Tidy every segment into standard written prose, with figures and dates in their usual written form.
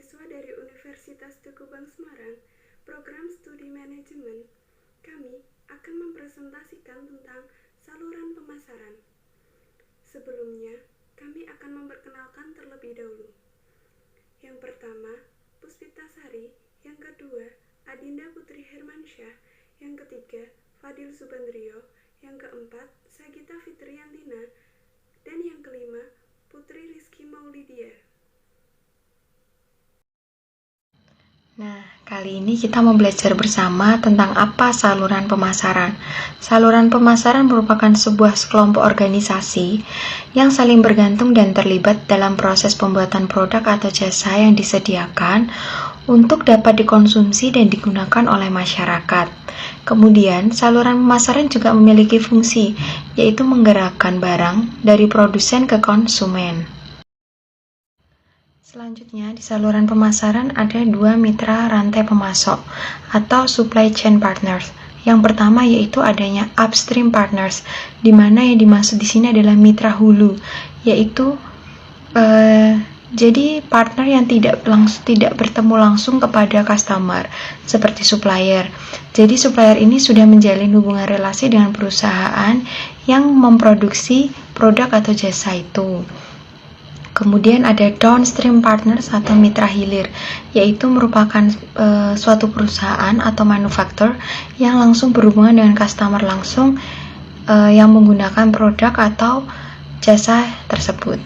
mahasiswa dari Universitas Tugu Bank Semarang, program studi manajemen, kami akan mempresentasikan tentang saluran pemasaran. Sebelumnya, kami akan memperkenalkan terlebih dahulu. Yang pertama, Puspita Sari, yang kedua, Adinda Putri Hermansyah, yang ketiga, Fadil Subandrio, yang keempat, Sagita Fitriyantina, dan yang kelima, Putri Rizky Maulidia. Nah, kali ini kita mau belajar bersama tentang apa saluran pemasaran. Saluran pemasaran merupakan sebuah kelompok organisasi yang saling bergantung dan terlibat dalam proses pembuatan produk atau jasa yang disediakan untuk dapat dikonsumsi dan digunakan oleh masyarakat. Kemudian, saluran pemasaran juga memiliki fungsi, yaitu menggerakkan barang dari produsen ke konsumen. Selanjutnya, di saluran pemasaran ada dua mitra rantai pemasok atau supply chain partners. Yang pertama yaitu adanya upstream partners, di mana yang dimaksud di sini adalah mitra hulu, yaitu jadi partner yang tidak bertemu langsung kepada customer, seperti supplier. Jadi supplier ini sudah menjalin hubungan relasi dengan perusahaan yang memproduksi produk atau jasa itu. Kemudian ada downstream partners atau mitra hilir, yaitu merupakan suatu perusahaan atau manufaktur yang langsung berhubungan dengan customer langsung yang menggunakan produk atau jasa tersebut.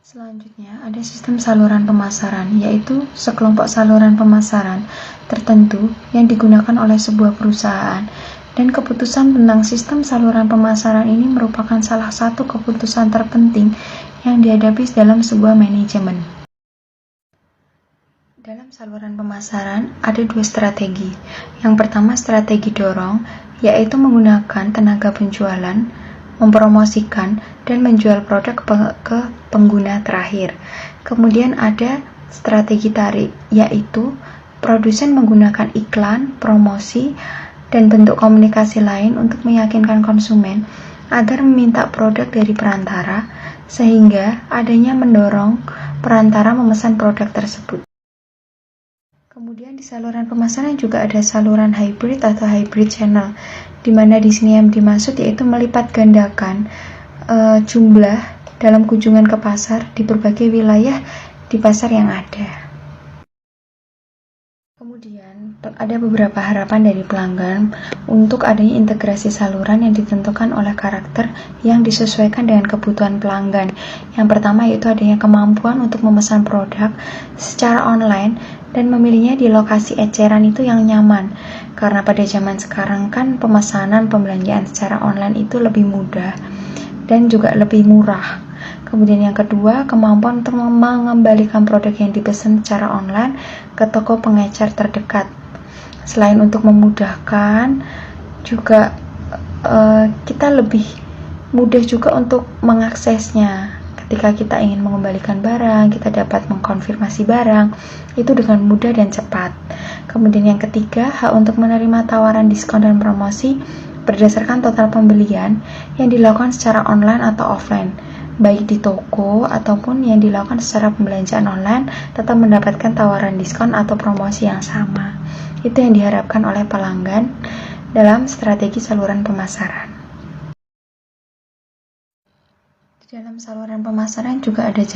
Selanjutnya ada sistem saluran pemasaran, yaitu sekelompok saluran pemasaran tertentu yang digunakan oleh sebuah perusahaan. Dan keputusan tentang sistem saluran pemasaran ini merupakan salah satu keputusan terpenting yang dihadapi dalam sebuah manajemen. Dalam saluran pemasaran ada dua strategi. Yang pertama strategi dorong, yaitu menggunakan tenaga penjualan, mempromosikan, dan menjual produk ke pengguna terakhir. Kemudian ada strategi tarik, yaitu produsen menggunakan iklan, promosi, dan bentuk komunikasi lain untuk meyakinkan konsumen agar meminta produk dari perantara, sehingga adanya mendorong perantara memesan produk tersebut. Kemudian di saluran pemasaran juga ada saluran hybrid atau hybrid channel, di mana di sini yang dimaksud yaitu melipat gandakan jumlah dalam kunjungan ke pasar di berbagai wilayah di pasar yang ada. Kemudian, ada beberapa harapan dari pelanggan untuk adanya integrasi saluran yang ditentukan oleh karakter yang disesuaikan dengan kebutuhan pelanggan. Yang pertama yaitu adanya kemampuan untuk memesan produk secara online dan memilihnya di lokasi eceran itu yang nyaman. Karena pada zaman sekarang kan pemesanan pembelanjaan secara online itu lebih mudah dan juga lebih murah. Kemudian yang kedua, kemampuan untuk mengembalikan produk yang dipesan secara online ke toko pengecer terdekat. Selain untuk memudahkan, juga kita lebih mudah juga untuk mengaksesnya. Ketika kita ingin mengembalikan barang, kita dapat mengkonfirmasi barang itu dengan mudah dan cepat. Kemudian yang ketiga, hak untuk menerima tawaran diskon dan promosi berdasarkan total pembelian yang dilakukan secara online atau offline, baik di toko ataupun yang dilakukan secara pembelanjaan online, tetap mendapatkan tawaran diskon atau promosi yang sama. Itu yang diharapkan oleh pelanggan dalam strategi saluran pemasaran. Di dalam saluran pemasaran juga ada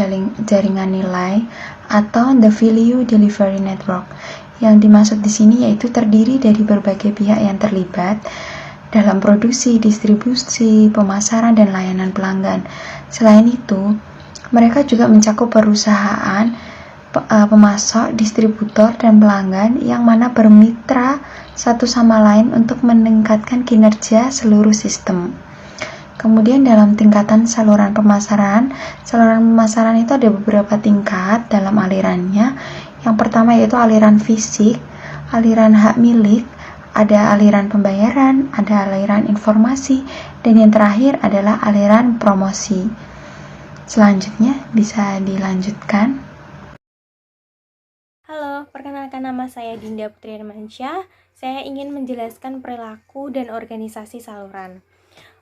jaringan nilai atau the value delivery network. Yang dimaksud di sini yaitu terdiri dari berbagai pihak yang terlibat dalam produksi, distribusi, pemasaran, dan layanan pelanggan. Selain itu, mereka juga mencakup perusahaan, pemasok, distributor, dan pelanggan yang mana bermitra satu sama lain untuk meningkatkan kinerja seluruh sistem. Kemudian dalam tingkatan saluran pemasaran itu ada beberapa tingkat dalam alirannya. Yang pertama yaitu aliran fisik, aliran hak milik, ada aliran pembayaran, ada aliran informasi, dan yang terakhir adalah aliran promosi. Selanjutnya bisa dilanjutkan. Halo, perkenalkan nama saya Dinda Putri Hermansyah. Saya ingin menjelaskan perilaku dan organisasi saluran.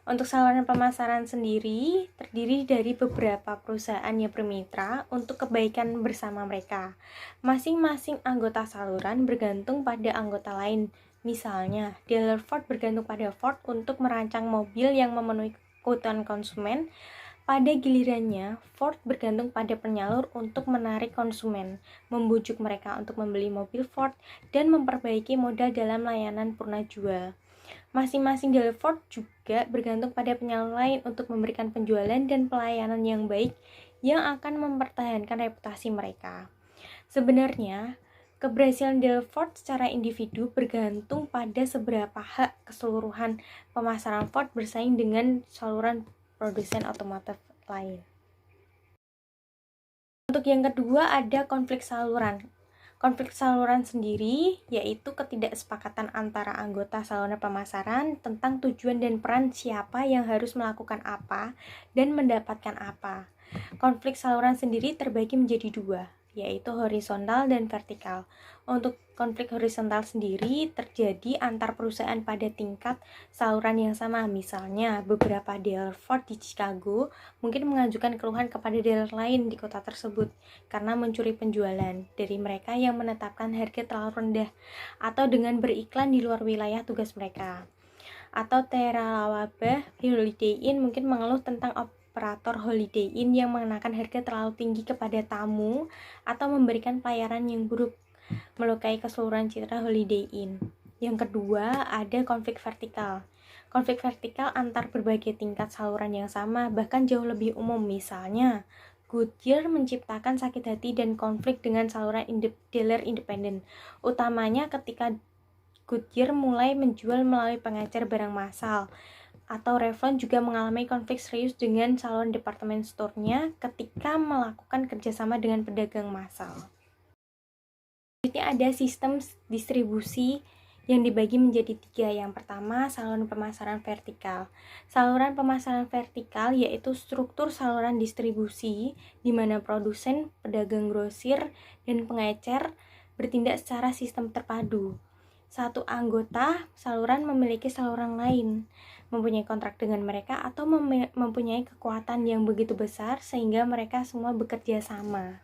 Untuk saluran pemasaran sendiri terdiri dari beberapa perusahaan yang bermitra untuk kebaikan bersama mereka. Masing-masing anggota saluran bergantung pada anggota lain. Misalnya, dealer Ford bergantung pada Ford untuk merancang mobil yang memenuhi kebutuhan konsumen. Pada gilirannya, Ford bergantung pada penyalur untuk menarik konsumen, membujuk mereka untuk membeli mobil Ford, dan memperbaiki modal dalam layanan purna jual. Masing-masing dealer Ford juga bergantung pada penyalur lain untuk memberikan penjualan dan pelayanan yang baik yang akan mempertahankan reputasi mereka. Sebenarnya, keberhasilan dealer Ford secara individu bergantung pada seberapa hak keseluruhan pemasaran Ford bersaing dengan saluran produsen otomotif lain. Untuk yang kedua ada konflik saluran. Konflik saluran sendiri yaitu ketidaksepakatan antara anggota saluran pemasaran tentang tujuan dan peran siapa yang harus melakukan apa dan mendapatkan apa. Konflik saluran sendiri terbagi menjadi dua, yaitu horizontal dan vertikal. Untuk konflik horizontal sendiri terjadi antar perusahaan pada tingkat saluran yang sama. Misalnya, beberapa dealer Ford di Chicago mungkin mengajukan keluhan kepada dealer lain di kota tersebut karena mencuri penjualan dari mereka yang menetapkan harga terlalu rendah atau dengan beriklan di luar wilayah tugas mereka. Atau Teralawabah Holiday Inn mungkin mengeluh tentang operator Holiday Inn yang mengenakan harga terlalu tinggi kepada tamu atau memberikan pelayanan yang buruk, melukai keseluruhan citra Holiday Inn. Yang kedua, ada konflik vertikal. Konflik vertikal antar berbagai tingkat saluran yang sama, bahkan jauh lebih umum. Misalnya, Goodyear menciptakan sakit hati dan konflik dengan saluran dealer independen, utamanya ketika Goodyear mulai menjual melalui pengecer barang massal. Atau Revlon juga mengalami konflik serius dengan saluran department store-nya ketika melakukan kerjasama dengan pedagang massal. Selanjutnya ada sistem distribusi yang dibagi menjadi tiga. Yang pertama, saluran pemasaran vertikal. Saluran pemasaran vertikal yaitu struktur saluran distribusi di mana produsen, pedagang grosir, dan pengecer bertindak secara sistem terpadu. Satu anggota saluran memiliki saluran lain, mempunyai kontrak dengan mereka atau mempunyai kekuatan yang begitu besar sehingga mereka semua bekerja sama.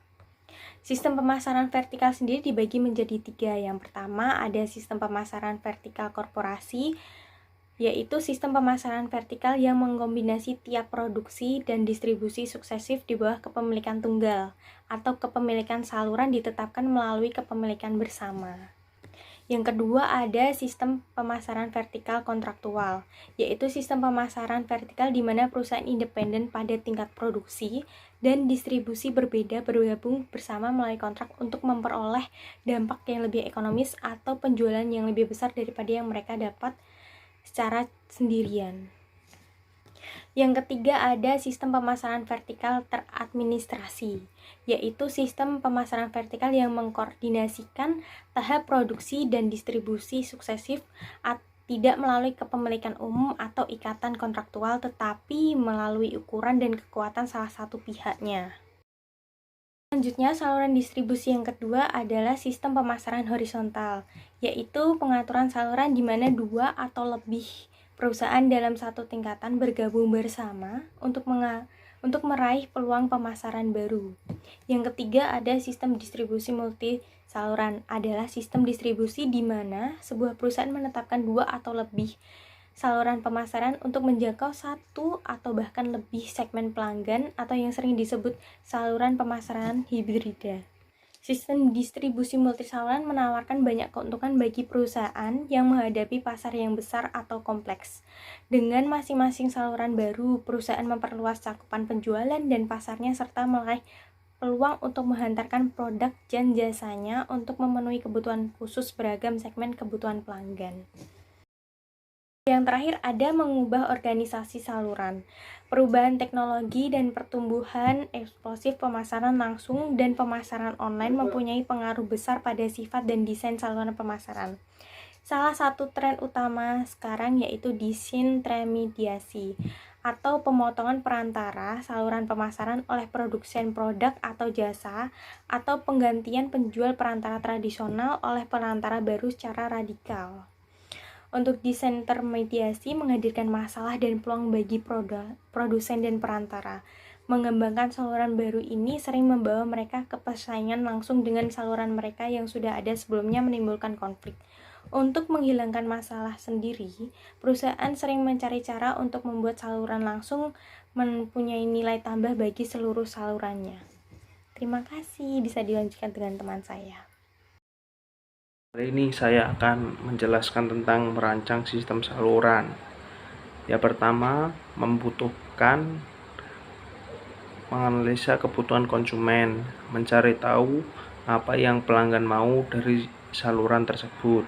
Sistem pemasaran vertikal sendiri dibagi menjadi tiga. Yang pertama ada sistem pemasaran vertikal korporasi, yaitu sistem pemasaran vertikal yang mengkombinasi tiap produksi dan distribusi sukesif di bawah kepemilikan tunggal atau kepemilikan saluran ditetapkan melalui kepemilikan bersama. Yang kedua ada sistem pemasaran vertikal kontraktual, yaitu sistem pemasaran vertikal di mana perusahaan independen pada tingkat produksi dan distribusi berbeda bergabung bersama melalui kontrak untuk memperoleh dampak yang lebih ekonomis atau penjualan yang lebih besar daripada yang mereka dapat secara sendirian. Yang ketiga ada sistem pemasaran vertikal teradministrasi, yaitu sistem pemasaran vertikal yang mengkoordinasikan tahap produksi dan distribusi sukesif tidak melalui kepemilikan umum atau ikatan kontraktual, tetapi melalui ukuran dan kekuatan salah satu pihaknya. Selanjutnya, saluran distribusi yang kedua adalah sistem pemasaran horizontal, yaitu pengaturan saluran di mana dua atau lebih perusahaan dalam satu tingkatan bergabung bersama untuk meraih peluang pemasaran baru. Yang ketiga ada sistem distribusi multi saluran, adalah sistem distribusi di mana sebuah perusahaan menetapkan dua atau lebih saluran pemasaran untuk menjangkau satu atau bahkan lebih segmen pelanggan atau yang sering disebut saluran pemasaran hibrida. Sistem distribusi multisaluran menawarkan banyak keuntungan bagi perusahaan yang menghadapi pasar yang besar atau kompleks. Dengan masing-masing saluran baru, perusahaan memperluas cakupan penjualan dan pasarnya serta meraih peluang untuk menghantarkan produk dan jasanya untuk memenuhi kebutuhan khusus beragam segmen kebutuhan pelanggan. Yang terakhir ada mengubah organisasi saluran. Perubahan teknologi dan pertumbuhan eksplosif pemasaran langsung dan pemasaran online mempunyai pengaruh besar pada sifat dan desain saluran pemasaran. Salah satu tren utama sekarang yaitu disintermediasi atau pemotongan perantara saluran pemasaran oleh produsen produk atau jasa atau penggantian penjual perantara tradisional oleh perantara baru secara radikal. Untuk disintermediasi menghadirkan masalah dan peluang bagi produsen dan perantara. Mengembangkan saluran baru ini sering membawa mereka ke persaingan langsung dengan saluran mereka yang sudah ada sebelumnya, menimbulkan konflik. Untuk menghilangkan masalah sendiri, perusahaan sering mencari cara untuk membuat saluran langsung mempunyai nilai tambah bagi seluruh salurannya. Terima kasih, bisa dilanjutkan dengan teman saya. Hari ini saya akan menjelaskan tentang merancang sistem saluran. Yang pertama, membutuhkan menganalisa kebutuhan konsumen, mencari tahu apa yang pelanggan mau dari saluran tersebut.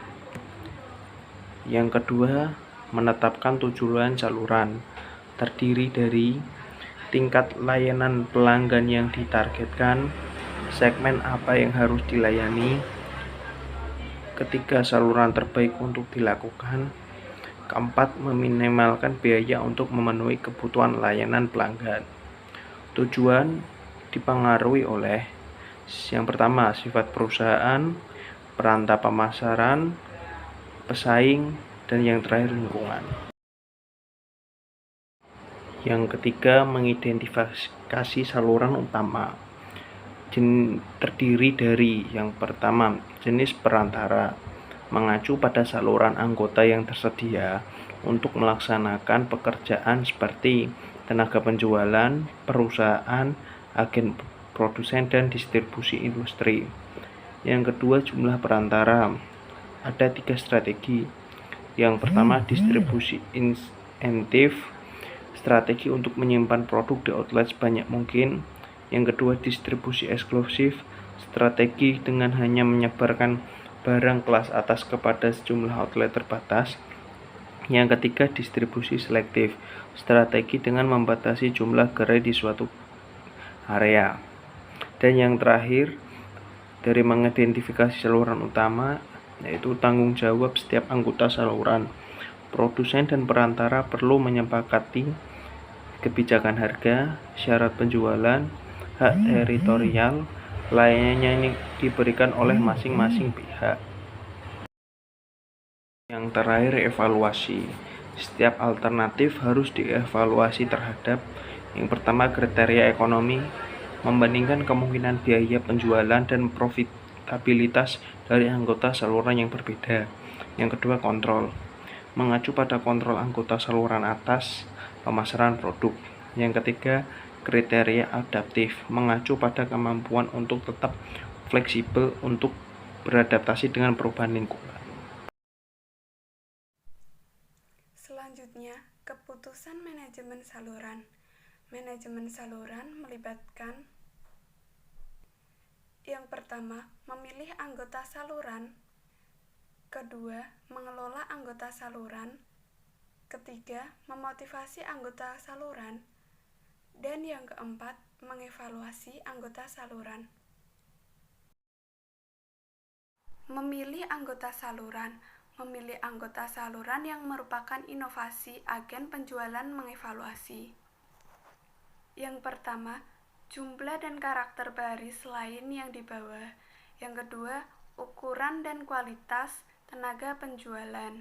Yang kedua, menetapkan tujuan saluran, terdiri dari tingkat layanan pelanggan yang ditargetkan, segmen apa yang harus dilayani. Ketiga, saluran terbaik untuk dilakukan. Keempat, meminimalkan biaya untuk memenuhi kebutuhan layanan pelanggan. Tujuan dipengaruhi oleh yang pertama, sifat perusahaan, perantara pemasaran, pesaing, dan yang terakhir lingkungan. Yang ketiga, mengidentifikasi saluran utama. Terdiri dari yang pertama, jenis perantara, mengacu pada saluran anggota yang tersedia untuk melaksanakan pekerjaan seperti tenaga penjualan, perusahaan, agen produsen, dan distribusi industri. Yang kedua, jumlah perantara. Ada 3 strategi. Yang pertama, distribusi insentif, strategi untuk menyimpan produk di outlet sebanyak mungkin. Yang kedua, distribusi eksklusif, strategi dengan hanya menyebarkan barang kelas atas kepada sejumlah outlet terbatas. Yang ketiga, distribusi selektif, strategi dengan membatasi jumlah gerai di suatu area. Dan yang terakhir, dari mengidentifikasi saluran utama, yaitu tanggung jawab setiap anggota saluran. Produsen dan perantara perlu menyepakati kebijakan harga, syarat penjualan, hak teritorial, lainnya yang diberikan oleh masing-masing pihak. Yang terakhir, evaluasi. Setiap alternatif harus dievaluasi terhadap yang pertama, kriteria ekonomi, membandingkan kemungkinan biaya penjualan dan profitabilitas dari anggota saluran yang berbeda. Yang kedua, kontrol, mengacu pada kontrol anggota saluran atas pemasaran produk. Yang ketiga, kriteria adaptif, mengacu pada kemampuan untuk tetap fleksibel untuk beradaptasi dengan perubahan lingkungan. Selanjutnya, keputusan manajemen saluran. Manajemen saluran melibatkan yang pertama, memilih anggota saluran. Kedua, mengelola anggota saluran. Ketiga, memotivasi anggota saluran. Dan yang keempat, mengevaluasi anggota saluran. Memilih anggota saluran. Memilih anggota saluran yang merupakan inovasi agen penjualan mengevaluasi. Yang pertama, jumlah dan karakter baris lain yang di bawah. Yang kedua, ukuran dan kualitas tenaga penjualan.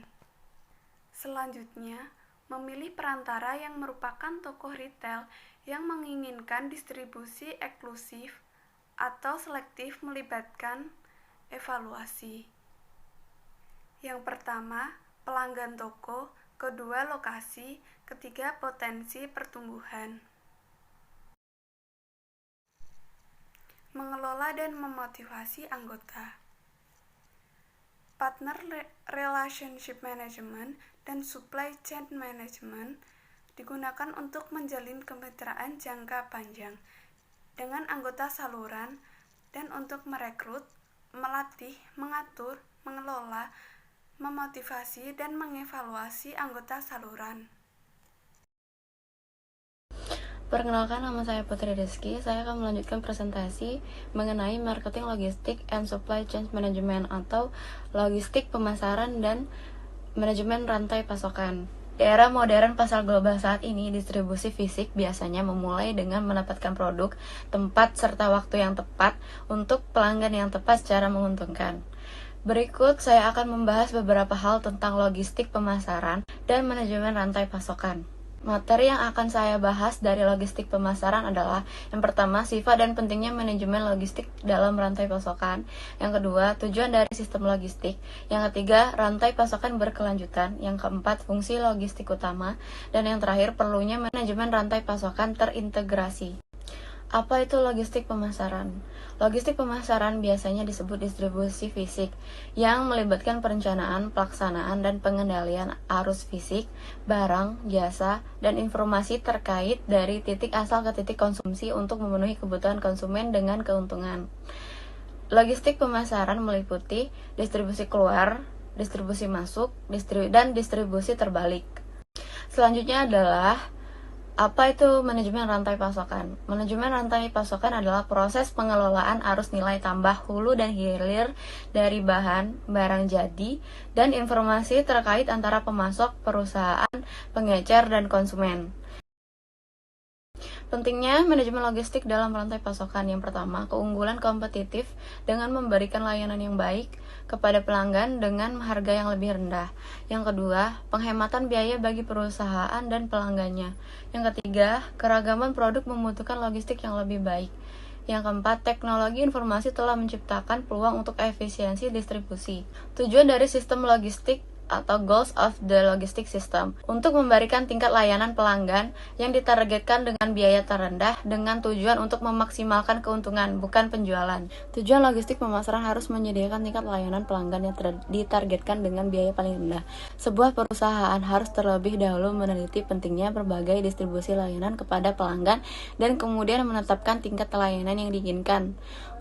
Selanjutnya, memilih perantara yang merupakan toko retail yang menginginkan distribusi eksklusif atau selektif, melibatkan evaluasi. Yang pertama, pelanggan toko. Kedua, lokasi. Ketiga, potensi pertumbuhan. Mengelola dan memotivasi anggota. Partner relationship management dan supply chain management digunakan untuk menjalin kemitraan jangka panjang dengan anggota saluran dan untuk merekrut, melatih, mengatur, mengelola, memotivasi, dan mengevaluasi anggota saluran. Perkenalkan, nama saya Putri Rizky. Saya akan melanjutkan presentasi mengenai marketing, logistik, and supply chain management atau logistik pemasaran dan manajemen rantai pasokan. Di era modern pasar global saat ini, distribusi fisik biasanya memulai dengan mendapatkan produk, tempat, serta waktu yang tepat untuk pelanggan yang tepat secara menguntungkan. Berikut saya akan membahas beberapa hal tentang logistik pemasaran dan manajemen rantai pasokan. Materi yang akan saya bahas dari logistik pemasaran adalah yang pertama, sifat dan pentingnya manajemen logistik dalam rantai pasokan. Yang kedua, tujuan dari sistem logistik. Yang ketiga, rantai pasokan berkelanjutan. Yang keempat, fungsi logistik utama. Dan yang terakhir, perlunya manajemen rantai pasokan terintegrasi. Apa itu logistik pemasaran? Logistik pemasaran biasanya disebut distribusi fisik yang melibatkan perencanaan, pelaksanaan, dan pengendalian arus fisik, barang, jasa, dan informasi terkait dari titik asal ke titik konsumsi untuk memenuhi kebutuhan konsumen dengan keuntungan. Logistik pemasaran meliputi distribusi keluar, distribusi masuk, dan distribusi terbalik. Selanjutnya adalah apa itu manajemen rantai pasokan? Manajemen rantai pasokan adalah proses pengelolaan arus nilai tambah hulu dan hilir dari bahan, barang jadi, dan informasi terkait antara pemasok, perusahaan, pengecer, dan konsumen. Pentingnya manajemen logistik dalam rantai pasokan. Yang pertama, keunggulan kompetitif dengan memberikan layanan yang baik kepada pelanggan dengan harga yang lebih rendah. Yang kedua, penghematan biaya bagi perusahaan dan pelanggannya. Yang ketiga, keragaman produk membutuhkan logistik yang lebih baik. Yang keempat, teknologi informasi telah menciptakan peluang untuk efisiensi distribusi. Tujuan dari sistem logistik atau goals of the logistic system untuk memberikan tingkat layanan pelanggan yang ditargetkan dengan biaya terendah dengan tujuan untuk memaksimalkan keuntungan, bukan penjualan. Tujuan logistik pemasaran harus menyediakan tingkat layanan pelanggan yang ditargetkan dengan biaya paling rendah. Sebuah perusahaan harus terlebih dahulu meneliti pentingnya berbagai distribusi layanan kepada pelanggan dan kemudian menetapkan tingkat layanan yang diinginkan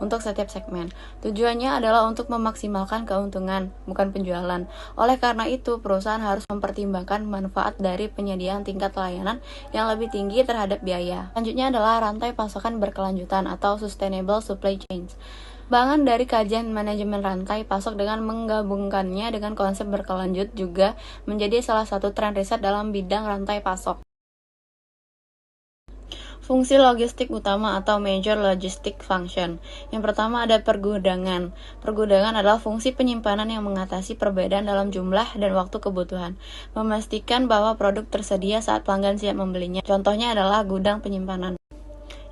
untuk setiap segmen. Tujuannya adalah untuk memaksimalkan keuntungan, bukan penjualan. Oleh karena itu, perusahaan harus mempertimbangkan manfaat dari penyediaan tingkat layanan yang lebih tinggi terhadap biaya. Selanjutnya adalah rantai pasokan berkelanjutan atau sustainable supply chains. Bangan dari kajian manajemen rantai pasok dengan menggabungkannya dengan konsep berkelanjut juga menjadi salah satu tren riset dalam bidang rantai pasok. Fungsi logistik utama atau major logistic function. Yang pertama ada pergudangan. Pergudangan adalah fungsi penyimpanan yang mengatasi perbedaan dalam jumlah dan waktu kebutuhan, memastikan bahwa produk tersedia saat pelanggan siap membelinya. Contohnya adalah gudang penyimpanan.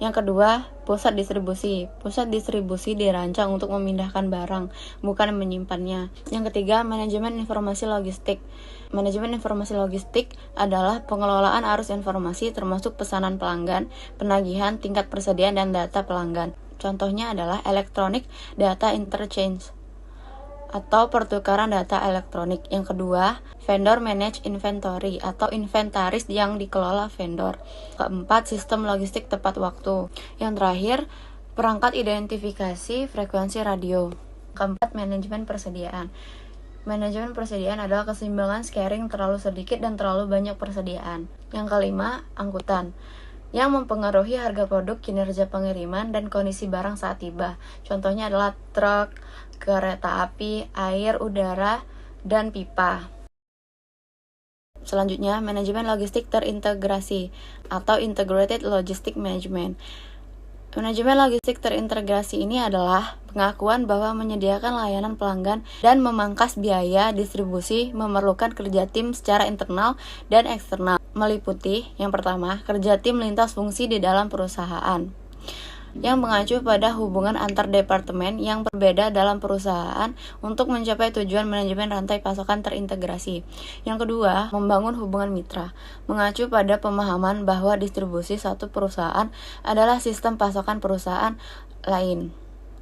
Yang kedua, pusat distribusi. Pusat distribusi dirancang untuk memindahkan barang, bukan menyimpannya. Yang ketiga, manajemen informasi logistik. Manajemen informasi logistik adalah pengelolaan arus informasi termasuk pesanan pelanggan, penagihan, tingkat persediaan, dan data pelanggan. Contohnya adalah electronic data interchange atau pertukaran data elektronik. Yang kedua, vendor manage inventory atau inventaris yang dikelola vendor. Keempat, sistem logistik tepat waktu. Yang terakhir, perangkat identifikasi frekuensi radio. Keempat, manajemen persediaan. Manajemen persediaan adalah keseimbangan scaring terlalu sedikit dan terlalu banyak persediaan. Yang kelima, angkutan, yang mempengaruhi harga produk, kinerja pengiriman, dan kondisi barang saat tiba. Contohnya adalah truk, kereta api, air, udara, dan pipa. Selanjutnya, manajemen logistik terintegrasi atau integrated logistic management. Manajemen logistik terintegrasi ini adalah pengakuan bahwa menyediakan layanan pelanggan dan memangkas biaya distribusi memerlukan kerja tim secara internal dan eksternal. Meliputi, yang pertama, kerja tim lintas fungsi di dalam perusahaan, yang mengacu pada hubungan antar departemen yang berbeda dalam perusahaan untuk mencapai tujuan manajemen rantai pasokan terintegrasi. Yang kedua, membangun hubungan mitra, mengacu pada pemahaman bahwa distribusi satu perusahaan adalah sistem pasokan perusahaan lain.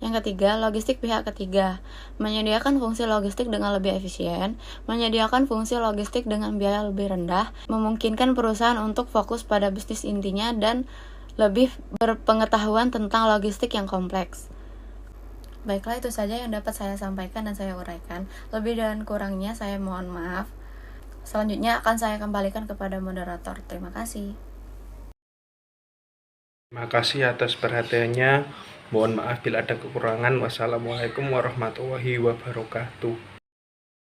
Yang ketiga, logistik pihak ketiga, menyediakan fungsi logistik dengan lebih efisien, menyediakan fungsi logistik dengan biaya lebih rendah, memungkinkan perusahaan untuk fokus pada bisnis intinya dan lebih berpengetahuan tentang logistik yang kompleks. Baiklah, itu saja yang dapat saya sampaikan dan saya uraikan. Lebih dan kurangnya saya mohon maaf. Selanjutnya akan saya kembalikan kepada moderator. Terima kasih. Terima kasih atas perhatiannya. Mohon maaf bila ada kekurangan. Wassalamualaikum warahmatullahi wabarakatuh.